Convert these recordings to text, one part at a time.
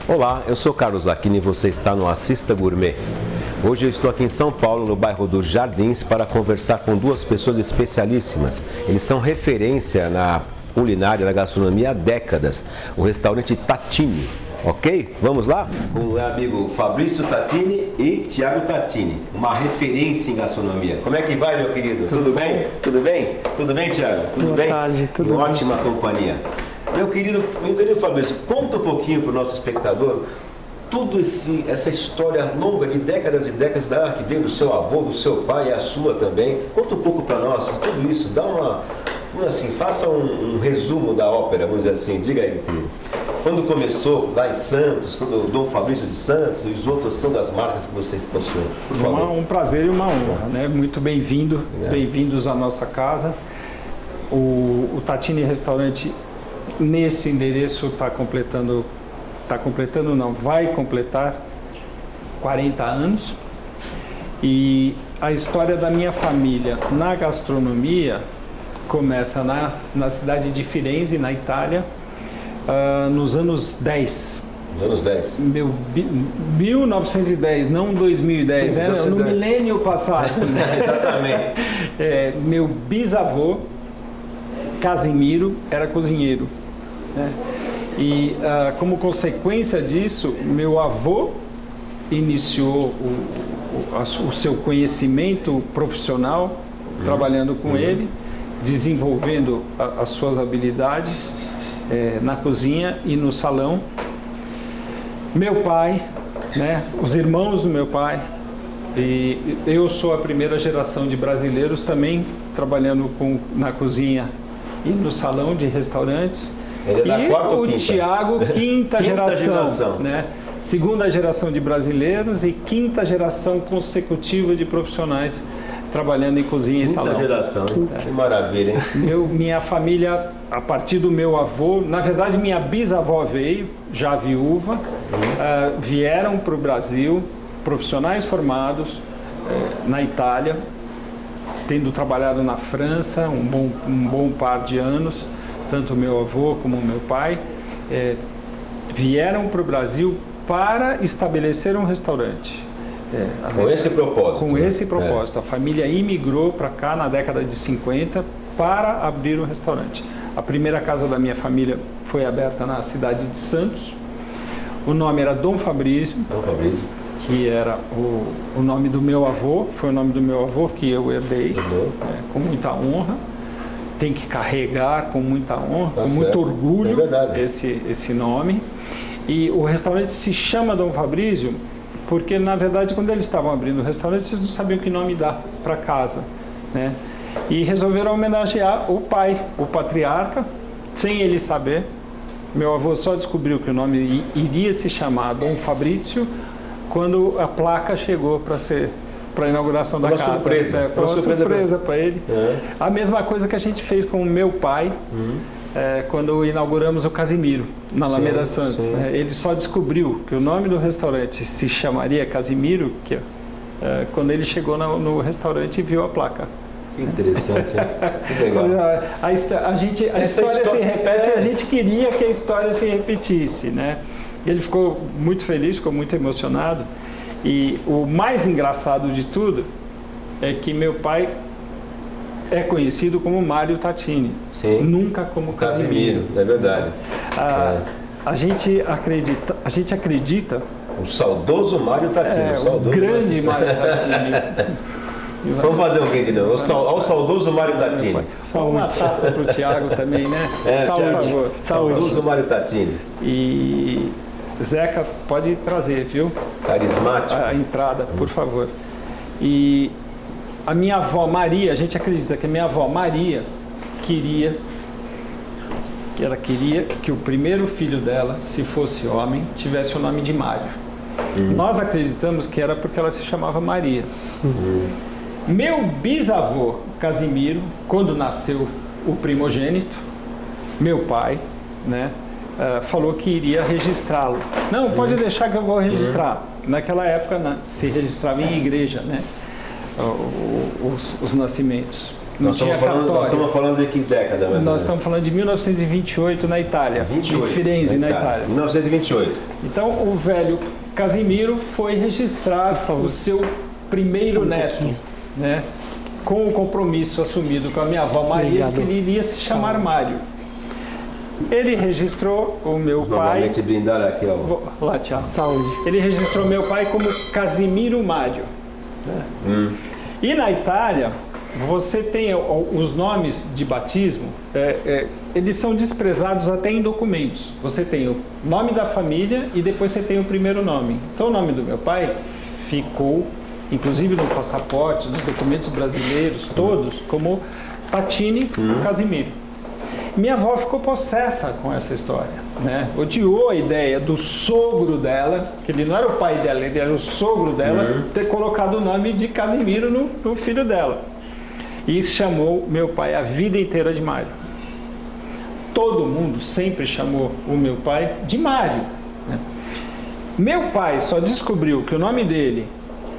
Olá, eu sou Carlos Aquino e você está no Assista Gourmet. Hoje eu estou aqui em São Paulo, no bairro dos Jardins, para conversar com duas pessoas especialíssimas. Eles são referência na culinária, na gastronomia há décadas. O restaurante Tatini, ok? Vamos lá? Com o meu amigo Fabrício Tatini e Tiago Tatini, uma referência em gastronomia. Como é que vai, meu querido? Tudo bem? Tudo bem? Tudo bem, Tiago? Tudo bem? Boa tarde, tudo bem. Ótima companhia. Meu querido Fabrício, conta um pouquinho para o nosso espectador tudo essa história longa de décadas e décadas que veio do seu avô, do seu pai e a sua também. Conta um pouco para nós tudo isso, faça um resumo da ópera, vamos dizer assim. Diga aí, meu querido. Quando começou lá em Santos, todo o Dom Fabrício de Santos e todas as marcas que vocês possuem, por favor. Um prazer e uma honra, né? Muito bem-vindo, bem-vindos à nossa casa. O Tatini Restaurante, nesse endereço, vai completar 40 anos. E a história da minha família na gastronomia começa na cidade de Firenze, na Itália, nos anos 10. Nos anos 10. 1910, não 2010, Sim, no milênio passado. Exatamente. Meu bisavô, Casimiro, era cozinheiro, né? E como consequência disso, meu avô iniciou o seu conhecimento profissional trabalhando com ele, desenvolvendo as suas habilidades na cozinha e no salão. Meu pai, né, os irmãos do meu pai, e eu sou a primeira geração de brasileiros também trabalhando na cozinha e no salão de restaurantes. Ele é da quarta ou quinta? Tiago, quinta geração, né? Segunda geração de brasileiros e quinta geração consecutiva de profissionais trabalhando em cozinha e salão. Quinta geração, que maravilha, hein? Minha família, a partir do meu avô, na verdade minha bisavó veio, já viúva, vieram para o Brasil, profissionais formados na Itália, tendo trabalhado na França um bom par de anos. Tanto meu avô como meu pai vieram para o Brasil para estabelecer um restaurante. Com esse propósito. Com esse propósito. A família imigrou para cá na década de 50 para abrir um restaurante. A primeira casa da minha família foi aberta na cidade de Santos. O nome era Dom Fabrício. Dom Fabrício. Que era o nome do meu avô. Foi o nome do meu avô que eu herdei com muita honra. Tem que carregar com muita honra, com muito orgulho esse nome. E o restaurante se chama Dom Fabrício porque, na verdade, quando eles estavam abrindo o restaurante, eles não sabiam que nome dar para casa, né? E resolveram homenagear o pai, o patriarca, sem ele saber. Meu avô só descobriu que o nome iria se chamar Dom Fabrício quando a placa chegou para a inauguração da casa. Surpresa. Foi uma surpresa para ele. A mesma coisa que a gente fez com o meu pai quando inauguramos o Casimiro, na Alameda Santos. Ele só descobriu que o nome do restaurante se chamaria Casimiro quando ele chegou no restaurante e viu a placa. Que interessante, hein? Que legal. A história se repete, a gente queria que a história se repetisse, né? Ele ficou muito feliz, ficou muito emocionado. E o mais engraçado de tudo é que meu pai é conhecido como Mário Tatini, nunca como Casimiro. É verdade. A gente acredita. O saudoso Mário Tatini. O grande Mário Tatini. Vamos fazer um vídeo de novo. Ao saudoso Mário Tatini. Uma taça para o Tiago também, né? Por favor. Saudoso Mário Tatini. E Zeca, pode trazer, viu? Carismático. A entrada, por favor. E a minha avó Maria, a gente acredita que a minha avó Maria queria que o primeiro filho dela, se fosse homem, tivesse o nome de Mário. Nós acreditamos que era porque ela se chamava Maria. Meu bisavô Casimiro, quando nasceu o primogênito, meu pai, né? Falou que iria registrá-lo. Não, pode deixar que eu vou registrar. Naquela época se registrava em igreja, né? Os nascimentos. Não tinha cartório. Nós estamos falando de que década? Nós estamos falando de 1928 na Itália, 28, em Firenze, na Itália. 1928. Então, o velho Casimiro foi registrar o seu primeiro neto, né? Com o compromisso assumido com a minha avó Maria, que ele iria se chamar Mário. Ele registrou o meu pai... Novamente brindar aqui, ó. Lá, Tiago. Saúde. Ele registrou meu pai como Casimiro Mário. Né? E na Itália, você tem os nomes de batismo, eles são desprezados até em documentos. Você tem o nome da família e depois você tem o primeiro nome. Então o nome do meu pai ficou, inclusive no passaporte, nos documentos brasileiros, todos, como Patini Casimiro. Minha avó ficou possessa com essa história, né? Odiou a ideia do sogro dela, que ele não era o pai dela, ele era o sogro dela, ter colocado o nome de Casimiro no filho dela. E chamou meu pai a vida inteira de Mário. Todo mundo sempre chamou o meu pai de Mário, né? Meu pai só descobriu que o nome dele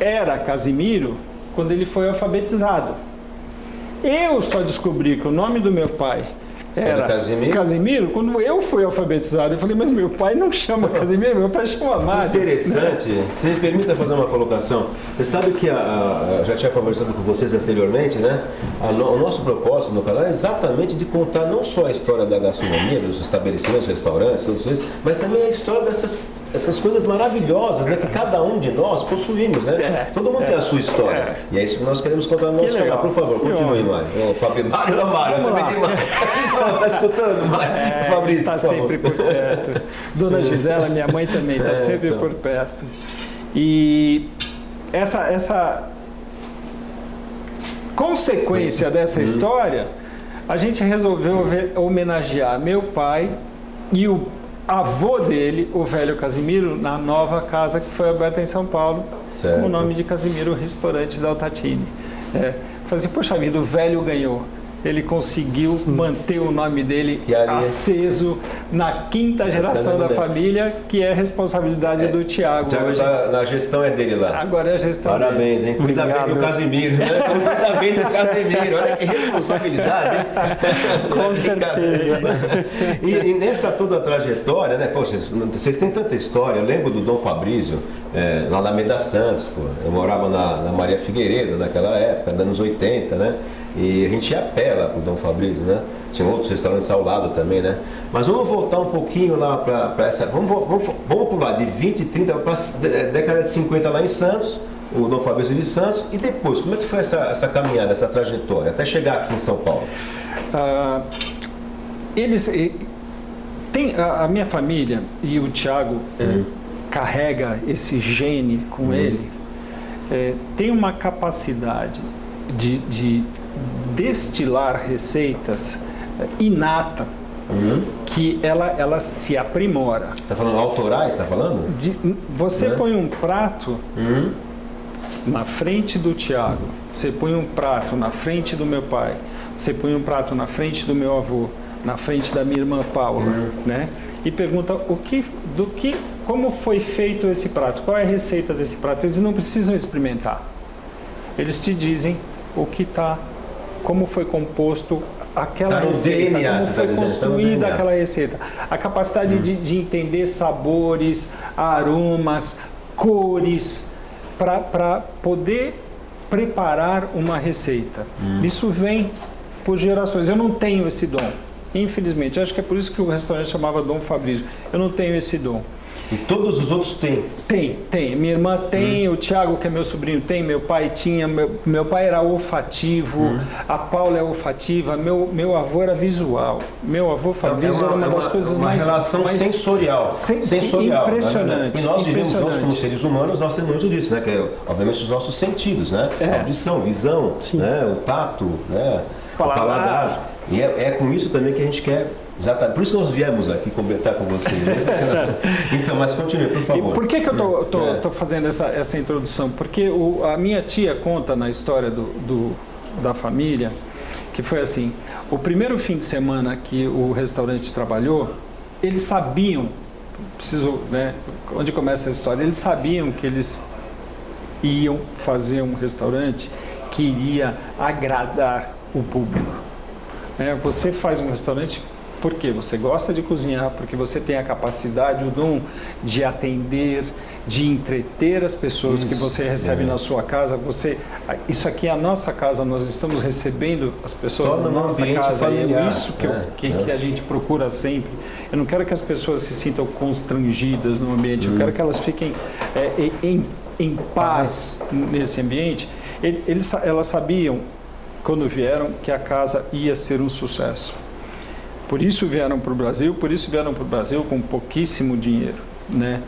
era Casimiro quando ele foi alfabetizado. Eu só descobri que o nome do meu pai era Casimiro quando eu fui alfabetizado. Eu falei, mas meu pai não chama Casimiro, meu pai chama Mário. Interessante. Né? Se me permita fazer uma colocação. Você sabe que eu já tinha conversado com vocês anteriormente, né? O nosso propósito no canal é exatamente de contar não só a história da gastronomia, dos estabelecimentos, restaurantes, todos isso, mas também a história dessas coisas maravilhosas, né? Que cada um de nós possuímos, né? Todo mundo tem a sua história. E é isso que nós queremos contar no nosso canal. Por favor, continue, Mário. Mário ou Mário? Eu também tenho Mário. Está escutando, Fabrício? Está sempre por perto. Dona Gisela, minha mãe também, está sempre por perto. E essa consequência dessa história, a gente resolveu homenagear meu pai e o avô dele, o velho Casimiro, na nova casa que foi aberta em São Paulo, com o nome de Casimiro, Restaurante da Altatini. Falei assim, poxa vida, o velho ganhou. Ele conseguiu manter o nome dele aceso na 5ª geração da família, que é responsabilidade do Tiago. Na gestão é dele lá. Agora é a gestão Parabéns, hein? Cuida bem do Casimiro, né? Cuida bem do Casimiro. Olha que responsabilidade, hein? Com certeza. E nessa toda a trajetória, né? Poxa, vocês têm tanta história. Eu lembro do Dom Fabrício, na Alameda Santos, pô. Eu morava na Maria Figueiredo naquela época, nos anos 80, né? E a gente ia a pé lá pro Dom Fabrício, né? Tinha outros restaurantes ao lado também, né? Mas vamos voltar um pouquinho lá para essa... Vamos pular de 20, 30 para a década de 50 lá em Santos, o Dom Fabrício de Santos. E depois, como é que foi essa caminhada, essa trajetória, até chegar aqui em São Paulo? A minha família e o Tiago carrega esse gene com ele, tem uma capacidade de destilar receitas inata, que ela se aprimora. Você está falando autorais, está falando? Você põe um prato na frente do Tiago, você põe um prato na frente do meu pai, você põe um prato na frente do meu avô, na frente da minha irmã Paula, né? E pergunta como foi feito esse prato, qual é a receita desse prato. Eles não precisam experimentar. Eles te dizem como foi composto aquela receita, como foi construída aquela receita. A capacidade de entender sabores, aromas, cores, para poder preparar uma receita. Isso vem por gerações. Eu não tenho esse dom, infelizmente. Acho que é por isso que o restaurante chamava Dom Fabrício. Eu não tenho esse dom. E todos os outros têm? Tem. Minha irmã tem, o Tiago, que é meu sobrinho, tem, meu pai tinha, meu pai era olfativo, a Paula é olfativa, meu avô era visual. Meu avô Fabrício era uma das coisas mais... Uma relação sensorial. Impressionante. Né? E nós, como seres humanos, nós temos muito disso, né? Que é, obviamente, os nossos sentidos, né? A audição, visão, né? O tato, né? O paladar. E é com isso também que a gente quer... Por isso que nós viemos aqui comentar com você. Então, mas continue, por favor. E por que eu estou fazendo essa introdução? Porque a minha tia conta na história da família que foi assim, o primeiro fim de semana que o restaurante trabalhou, eles sabiam, onde começa a história, eles sabiam que eles iam fazer um restaurante que iria agradar o público. Você faz um restaurante porque você gosta de cozinhar, porque você tem a capacidade, o dom de atender, de entreter as pessoas que você recebe na sua casa. Isso aqui é a nossa casa, nós estamos recebendo as pessoas na nossa casa. Familiar. É isso que a gente procura sempre. Eu não quero que as pessoas se sintam constrangidas no ambiente, eu quero que elas fiquem em paz nesse ambiente. Elas sabiam, quando vieram, que a casa ia ser um sucesso. Por isso vieram para o Brasil, com pouquíssimo dinheiro, né?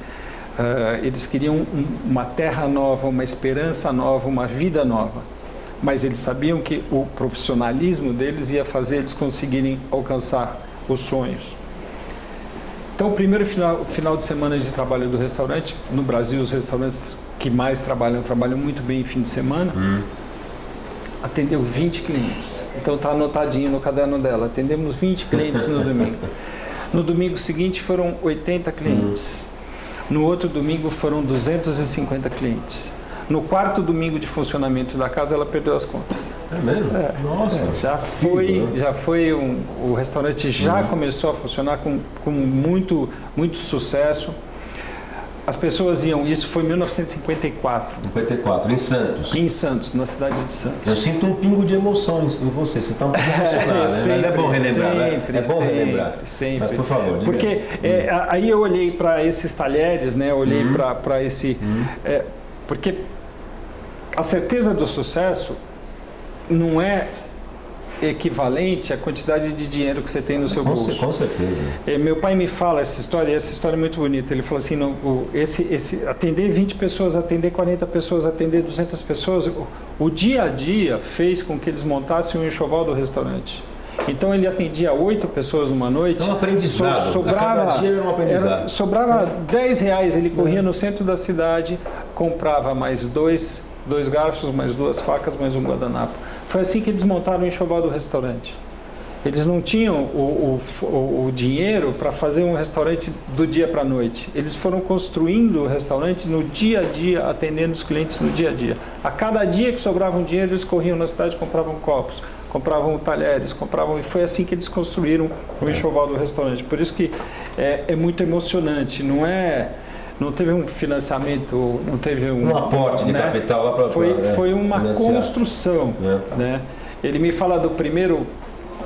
Eles queriam uma terra nova, uma esperança nova, uma vida nova. Mas eles sabiam que o profissionalismo deles ia fazer eles conseguirem alcançar os sonhos. Então, o primeiro final de semana de trabalho do restaurante, no Brasil, os restaurantes que mais trabalham muito bem em fim de semana, atendeu 20 clientes. Então está anotadinho no caderno dela. Atendemos 20 clientes no domingo. No domingo seguinte foram 80 clientes. No outro domingo foram 250 clientes. No quarto domingo de funcionamento da casa, ela perdeu as contas. É mesmo? Nossa! O restaurante já começou a funcionar com muito sucesso. As pessoas iam, isso foi em 1954. 54, em Santos. Em Santos, na cidade de Santos. Eu sinto um pingo de emoções em você estão muito emocionados, né? Mas é bom relembrar, sempre, né? É bom relembrar. Sempre. Mas, por favor, diga. Porque aí eu olhei para esses talheres, né? Eu olhei para esse... porque a certeza do sucesso não é equivalente à quantidade de dinheiro que você tem no seu bolso. Com certeza. Meu pai me fala essa história, e essa história é muito bonita. Ele fala assim, atender 20 pessoas, atender 40 pessoas, atender 200 pessoas, o dia a dia fez com que eles montassem um enxoval do restaurante. Então ele atendia 8 pessoas numa noite. É um aprendizado. Sobrava, cada dia era um aprendizado. Sobrava R$10, ele corria no centro da cidade, comprava mais dois garfos, mais 2 facas, mais um guardanapo. Foi assim que eles montaram o enxoval do restaurante. Eles não tinham o dinheiro para fazer um restaurante do dia para a noite. Eles foram construindo o restaurante no dia a dia, atendendo os clientes no dia a dia. A cada dia que sobrava um dinheiro, eles corriam na cidade, compravam copos, compravam talheres, e foi assim que eles construíram o enxoval do restaurante. Por isso que é muito emocionante, não teve um financiamento, não teve um aporte de capital lá para foi uma construção, né? Ele me fala do primeiro,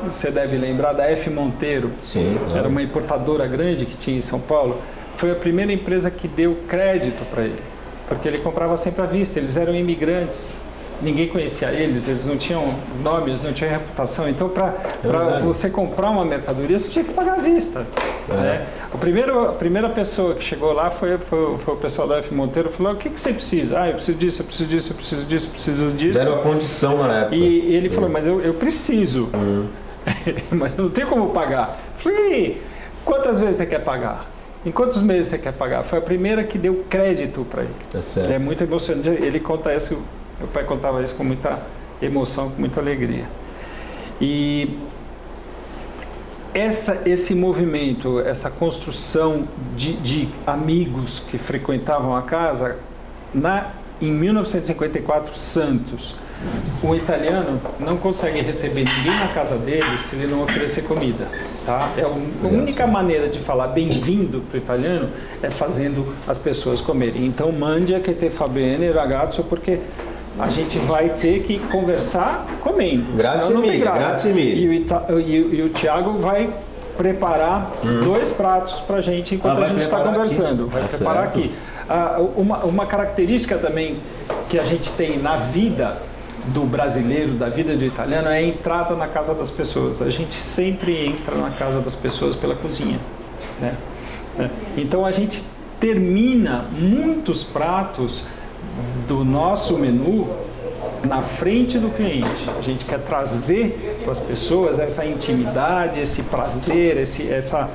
você deve lembrar da F Monteiro. Sim. Era uma importadora grande que tinha em São Paulo. Foi a primeira empresa que deu crédito para ele, porque ele comprava sempre à vista. Eles eram imigrantes. Ninguém conhecia eles não tinham nomes, não tinham reputação. Então, para você comprar uma mercadoria, você tinha que pagar à vista. Né? A primeira pessoa que chegou lá foi o pessoal da F Monteiro. Falou, o que você precisa? Eu preciso disso, eu preciso disso, eu preciso disso, eu preciso disso. Deram a condição na época. E ele falou, mas eu preciso. Mas eu não tenho como pagar. Falei, quantas vezes você quer pagar? Em quantos meses você quer pagar? Foi a primeira que deu crédito para ele. Tá certo. É muito emocionante. Ele conta isso... Meu pai contava isso com muita emoção, com muita alegria. E esse movimento, essa construção de amigos que frequentavam a casa, em 1954, Santos, o italiano não consegue receber ninguém na casa dele se ele não oferecer comida. Tá? A única maneira de falar bem-vindo para o italiano é fazendo as pessoas comerem. Então, mangia che te fa bene, ragazzo, porque a gente vai ter que conversar comendo. Grazie mille. E o Thiago vai preparar 2 pratos para a gente enquanto a gente está conversando. Vai preparar aqui. Uma característica também que a gente tem na vida do brasileiro, da vida do italiano, é a entrada na casa das pessoas. A gente sempre entra na casa das pessoas pela cozinha. Né? Então a gente termina muitos pratos do nosso menu na frente do cliente. A gente quer trazer para as pessoas essa intimidade, esse prazer, essa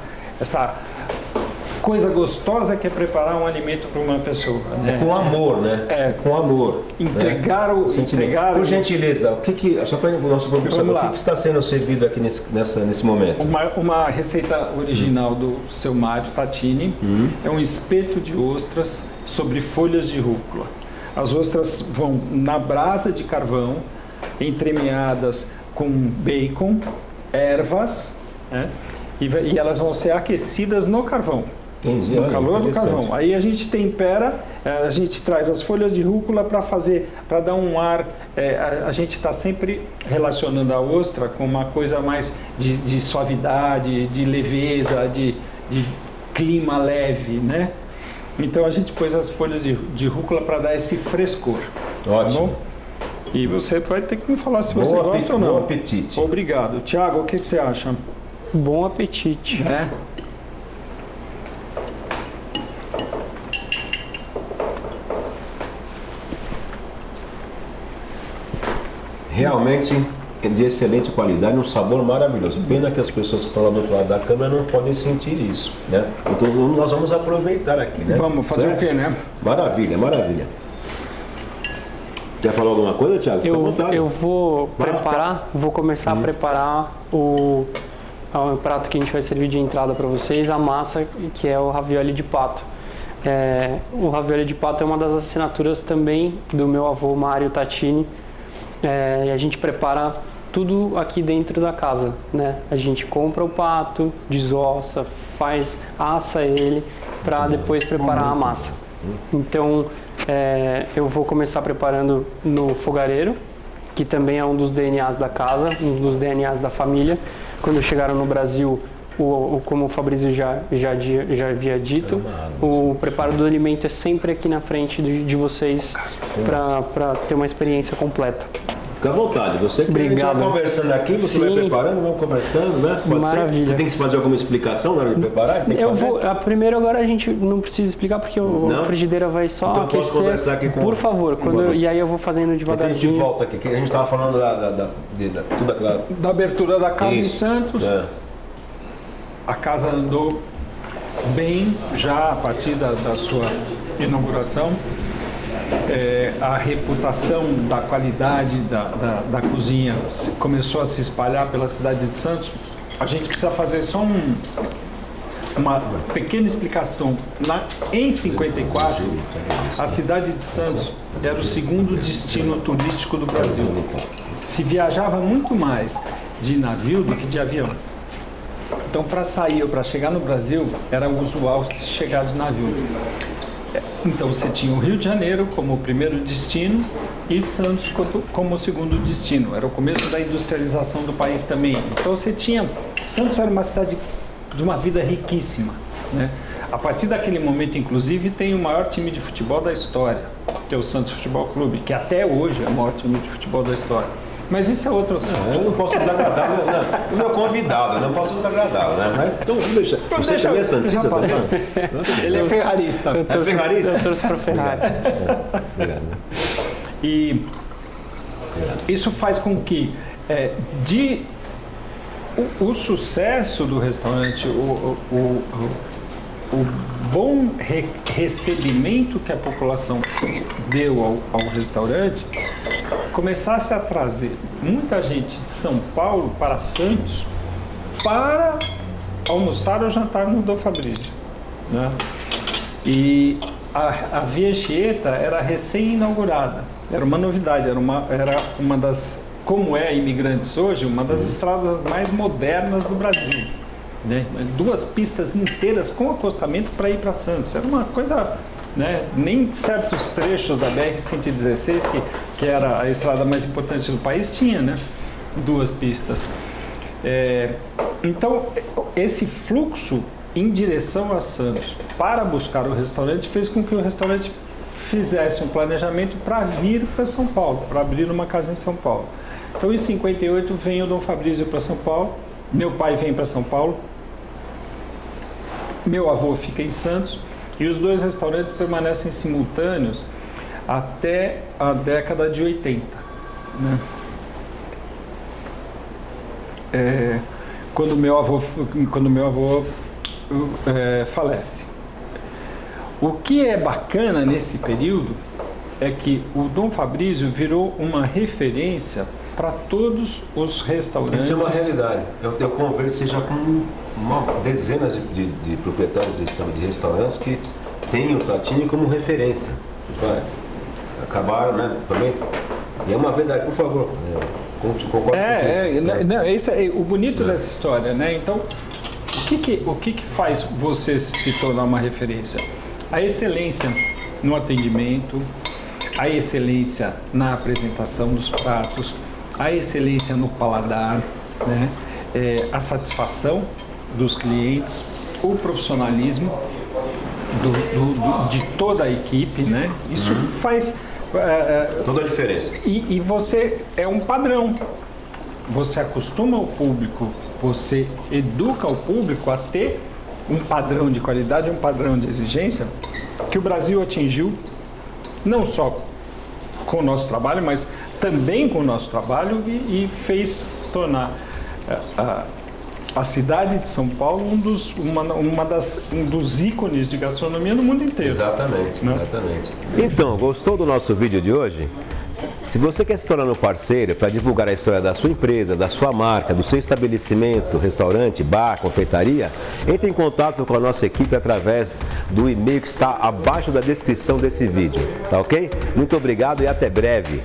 coisa gostosa que é preparar um alimento para uma pessoa. Né? Com amor, né? Com amor. Entregar o... Por gentileza, só para o nosso professor, o que está sendo servido aqui nesse momento? Uma receita original do seu Mário Tatini é um espeto de ostras sobre folhas de rúcula. As ostras vão na brasa de carvão, entremeadas com bacon, ervas, né? E elas vão ser aquecidas no carvão. Entendi, No olha, calor do interessante. carvão. Aí a gente tempera, a gente traz as folhas de rúcula para dar um ar. A gente está sempre relacionando a ostra com uma coisa mais de suavidade, de leveza, de clima leve, né? Então a gente pôs as folhas de rúcula para dar esse frescor. Ótimo. Tá bom? E você vai ter que me falar se você gosta ou não. Bom apetite. Obrigado. Tiago, o que você acha? Bom apetite. Né? Realmente de excelente qualidade, um sabor maravilhoso. Pena que as pessoas que estão lá do outro lado da câmera não podem sentir isso, né? Então nós vamos aproveitar aqui, né? Vamos fazer Certo? o quê, né? Maravilha, maravilha. Quer falar alguma coisa, Thiago? Fica à vontade. Eu vou Vai lá. preparar, vou começar a preparar o prato que a gente vai servir de entrada para vocês, a massa, que é o ravioli de pato. O ravioli de pato é uma das assinaturas também do meu avô Mário Tatini. E a gente prepara tudo aqui dentro da casa, né? A gente compra o pato, desossa, assa ele para depois preparar a massa. Então, eu vou começar preparando no fogareiro, que também é um dos DNAs da casa, um dos DNAs da família. Quando chegaram no Brasil, como o Fabrício já havia dito, o preparo do alimento é sempre aqui na frente de vocês para ter uma experiência completa. Fica à vontade. Você que Obrigado. a gente vai conversando aqui, você vai Sim. preparando, vamos conversando, né? Pode Maravilha. ser? Você tem que fazer alguma explicação na hora de preparar? Tem que fazer? Primeiro agora a gente não precisa explicar porque Não? a frigideira vai só Então eu posso aquecer. conversar aqui com- Por favor, com você. e aí eu vou fazendo Então a gente devagarzinho. volta aqui, que a gente estava falando tudo aquela... Da abertura da casa em Isso. Santos, É. a casa andou bem já a partir da sua inauguração. A reputação da qualidade da cozinha começou a se espalhar pela cidade de Santos. A gente precisa fazer só uma pequena explicação. Em 54, a cidade de Santos era o segundo destino turístico do Brasil. Se viajava muito mais de navio do que de avião. Então, para sair ou para chegar no Brasil, era usual se chegar de navio. Então, você tinha o Rio de Janeiro como o primeiro destino e Santos como o segundo destino. Era o começo da industrialização do país também. Então, você tinha... Santos era uma cidade de uma vida riquíssima, né? A partir daquele momento, inclusive, tem o maior time de futebol da história, que é o Santos Futebol Clube, que até hoje é o maior time de futebol da história. Mas isso é outro assunto. Eu não posso desagradar o meu convidado, eu não posso desagradá-lo, né? Mas então, deixa. Você deixa- também é santista, deixa tá passar. vendo? Ele é ferrarista. Eu torço, ferrarista? eu torço para Ferrari. Obrigado. E isso faz com que o sucesso do restaurante, o bom recebimento que a população deu ao restaurante, começasse a trazer muita gente de São Paulo para Santos para almoçar ou jantar no Dom Fabrício, né? E a Via Anchieta era recém-inaugurada, era uma novidade, era uma das, como é Imigrantes hoje, uma das estradas mais modernas do Brasil, né? 2 pistas inteiras com acostamento para ir para Santos, era uma coisa, né? Nem certos trechos da BR-116, que era a estrada mais importante do país, tinha, né? 2 pistas. Então, esse fluxo em direção a Santos para buscar o restaurante fez com que o restaurante fizesse um planejamento para vir para São Paulo, para abrir uma casa em São Paulo. Então, em 58, vem o Dom Fabrício para São Paulo, meu pai vem para São Paulo, meu avô fica em Santos, e os 2 restaurantes permanecem simultâneos até a década de 80, né? Quando meu avô falece. O que é bacana nesse período é que o Dom Fabrício virou uma referência para todos os restaurantes. Isso é uma realidade. Eu conversei já com dezenas de proprietários de restaurantes que têm o Tatini como referência. Acabaram, né? Também E é uma verdade, por favor. Concordo não, esse é o bonito dessa história, né? Então, o que faz você se tornar uma referência? A excelência no atendimento, a excelência na apresentação dos pratos, a excelência no paladar, né? A satisfação dos clientes, o profissionalismo de toda a equipe, né? Isso faz toda a diferença. E você é um padrão. Você acostuma o público, você educa o público a ter um padrão de qualidade, um padrão de exigência que o Brasil atingiu, não só com o nosso trabalho, mas também com o nosso trabalho e fez tornar a cidade de São Paulo um dos ícones de gastronomia no mundo inteiro. Exatamente, né? Exatamente. Então, gostou do nosso vídeo de hoje? Se você quer se tornar um parceiro para divulgar a história da sua empresa, da sua marca, do seu estabelecimento, restaurante, bar, confeitaria, entre em contato com a nossa equipe através do e-mail que está abaixo da descrição desse vídeo, tá ok? Muito obrigado e até breve!